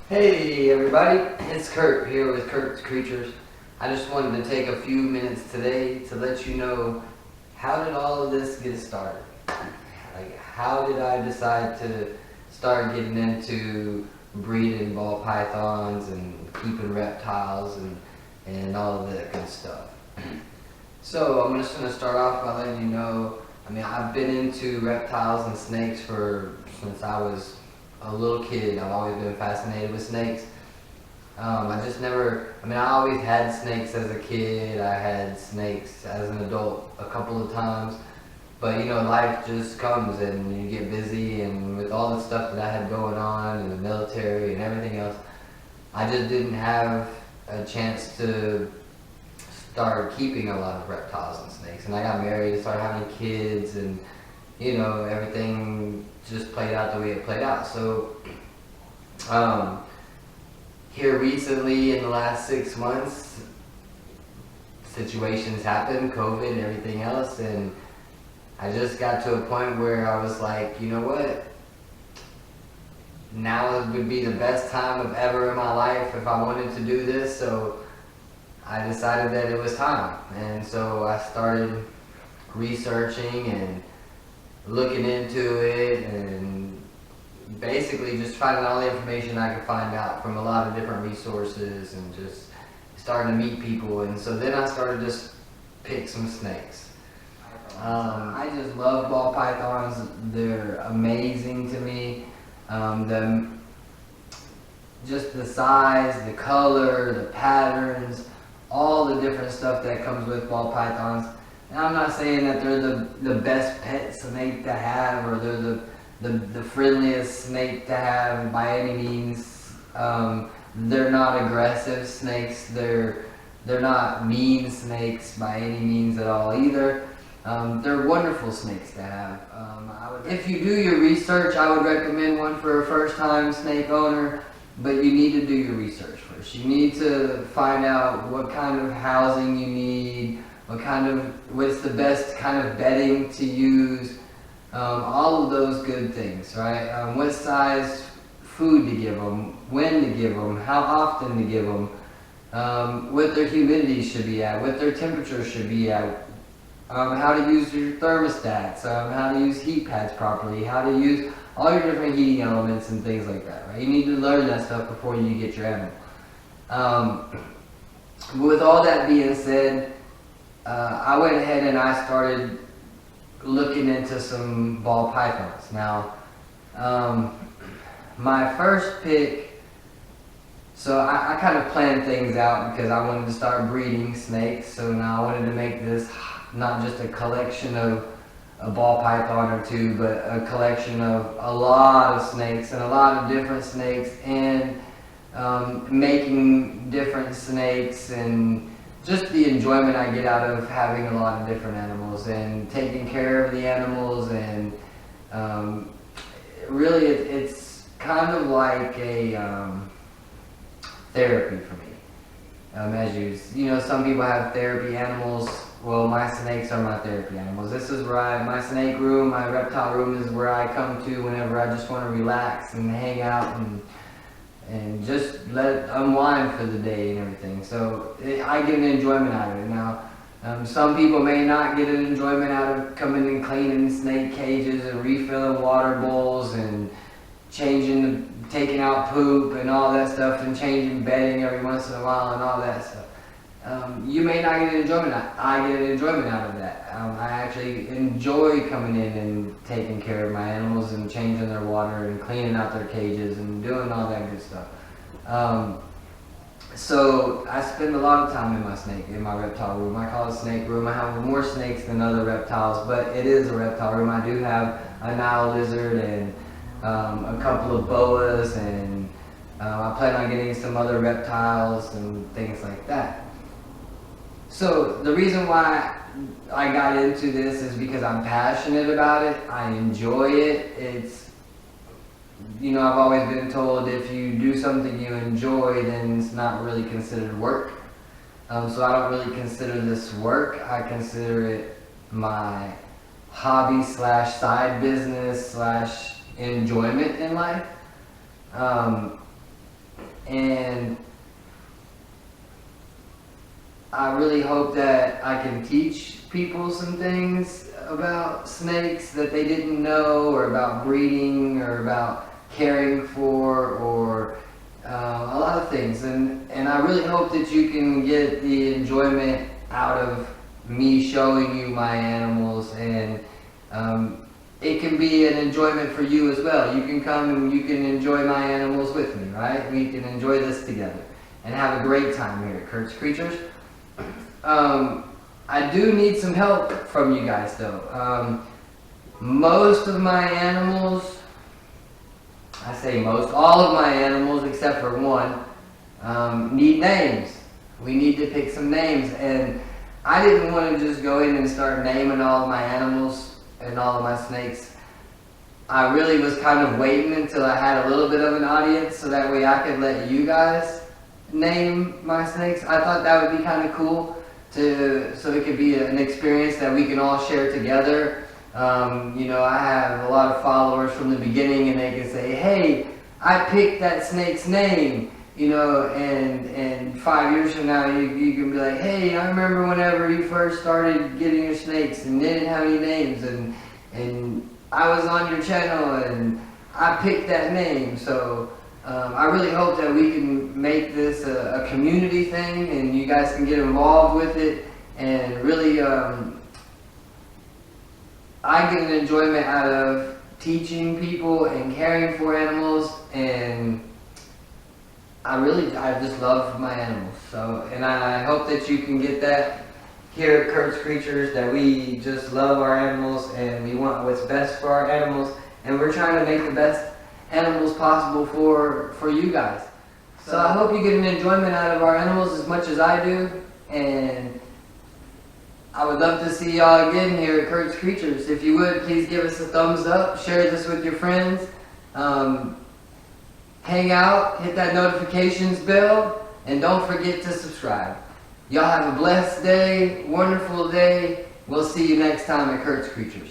Hey everybody, it's Kurt here with Kurt's Creatures. I just wanted to take a few minutes today to let you know, how did all of this get started? Like, how did I decide to start getting into breeding ball pythons and keeping reptiles and all of that good stuff? So I'm just going to start off by letting you know, I've been into reptiles and snakes since I was a little kid. I've always been fascinated with snakes. I always had snakes as a kid. I had snakes as an adult a couple of times. But life just comes and you get busy, and with all the stuff that I had going on in the military and everything else, I just didn't have a chance to start keeping a lot of reptiles and snakes. And I got married and started having kids, and everything just played out the way it played out. So here recently in the last 6 months, situations happened, COVID and everything else, and I just got to a point where I was like, you know what? Now would be the best time of ever in my life if I wanted to do this. So I decided that it was time. And so I started researching and looking into it, and basically just finding all the information I could find out from a lot of different resources, and just starting to meet people. And so then I started just pick some snakes. I just love ball pythons. They're amazing to me. Just the size, the color, the patterns, all the different stuff that comes with ball pythons. And I'm not saying that they're the best pet snake to have, or they're the friendliest snake to have by any means. They're not aggressive snakes. They're not mean snakes by any means at all either. They're wonderful snakes to have. If you do your research, I would recommend one for a first-time snake owner, but you need to do your research first. You need to find out what kind of housing you need, what's the best kind of bedding to use, all of those good things, right? What size food to give them, when to give them, how often to give them, what their humidity should be at, what their temperature should be at, how to use your thermostats, how to use heat pads properly, how to use all your different heating elements and things like that, right? You need to learn that stuff before you get your animal. With all that being said, I went ahead and I started looking into some ball pythons. Now, my first pick, so I kind of planned things out because I wanted to start breeding snakes. So now I wanted to make this not just a collection of a ball python or two, but a collection of a lot of snakes and a lot of different snakes, and making different snakes, and just the enjoyment I get out of having a lot of different animals and taking care of the animals. And really it's kind of like a therapy for me. As some people have therapy animals. Well, my snakes are my therapy animals. This is where my snake room, my reptile room is where I come to whenever I just want to relax and hang out and just let it unwind for the day and everything. So I get an enjoyment out of it. Now, some people may not get an enjoyment out of coming and cleaning snake cages and refilling water bowls and taking out poop and all that stuff, and changing bedding every once in a while and all that stuff. You may not get an enjoyment out. I get an enjoyment out of that. I actually enjoy coming in and taking care of my animals and changing their water and cleaning out their cages and doing all that good stuff. So I spend a lot of time in my reptile room. I call it snake room. I have more snakes than other reptiles, but it is a reptile room. I do have a Nile lizard and a couple of boas, and I plan on getting some other reptiles and things like that. So the reason why I got into this is because I'm passionate about it. I enjoy it. I've always been told if you do something you enjoy, then it's not really considered work. So I don't really consider this work. I consider it my hobby / side business / enjoyment in life. I really hope that I can teach people some things about snakes that they didn't know, or about breeding, or about caring for, or a lot of things. And I really hope that you can get the enjoyment out of me showing you my animals, and it can be an enjoyment for you as well. You can come and you can enjoy my animals with me, right? We can enjoy this together and have a great time here at Kurt's Creatures. I do need some help from you guys though. Most of my animals, I say most, all of my animals except for one, need names. We need to pick some names, and I didn't want to just go in and start naming all of my animals and all of my snakes. I really was kind of waiting until I had a little bit of an audience, so that way I could let you guys name my snakes. I thought that would be kind of cool, so it could be an experience that we can all share together. You know, I have a lot of followers from the beginning, and they can say, hey, I picked that snake's name, you know, and 5 years from now you can be like, hey, I remember whenever you first started getting your snakes and they didn't have any names, and I was on your channel and I picked that name. So I really hope that we can make this a community thing, and you guys can get involved with it, and really I get an enjoyment out of teaching people and caring for animals, and I just love my animals. So, and I hope that you can get that here at Kurt's Creatures, that we just love our animals and we want what's best for our animals, and we're trying to make the best animals possible for you guys. So I hope you get an enjoyment out of our animals as much as I do, and I would love to see y'all again here at Kurt's Creatures. If you would, please give us a thumbs up, share this with your friends, hang out, hit that notifications bell, and don't forget to subscribe. Y'all have a blessed day, wonderful day. We'll see you next time at Kurt's Creatures.